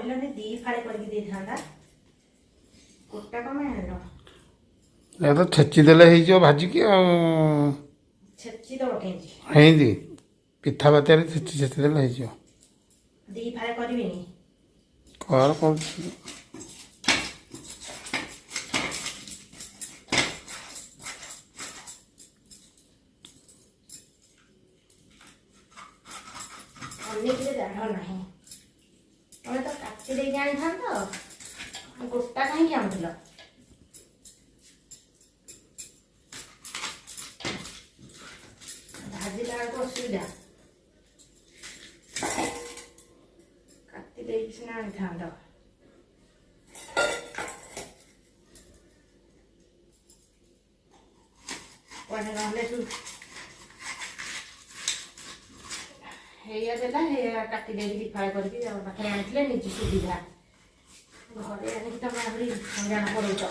କହିଲନି ଦି ଫାଳେ କରିକି ଦେଇଥାନ୍ତା। ଗୋଟା କଣ ପାଇଁ ଆଣିଲ? ଏ ତ ଛେଚି ଦେଲେ ହେଇଯିବ ଭାଜିକି ଆଉ। ଛେଚି ଦବ କେମିତି? ହେଇନ୍ତି ପିଠା ବାତିଆରେ ଛେଚି ଦେଲେ ହେଇଯିବ। ଦି ଫାଳେ କରିବିନି? କର କହୁଛି। ଅନେକରେ ଜାଗ ନାହିଁ। ତମେ ତ କାଟି ଦେଇକି ଆଣିଥାନ୍ତ, ଗୋଟା କାହିଁକି ଆଣୁଥିଲ? ଭାଜିଲା ବେଳକୁ ଅସୁବିଧା। କାଟି ଦେଇକି ସିନା ଆଣିଥାନ୍ତ। କୁଆଡ଼େ ନହେଲେ ତୁ ହେଇଆ ଦେଲା, ହେଇଆ କାଟି ଦେଇକି ଦି ଫାଳ କରିକି ପାଖରେ ଆଣିଥିଲେ ନିଜେ ସୁବିଧା। ଘରେ ଆଣିକି ତମେ ଆହୁରି ହଇରାଣ କରୁଛ।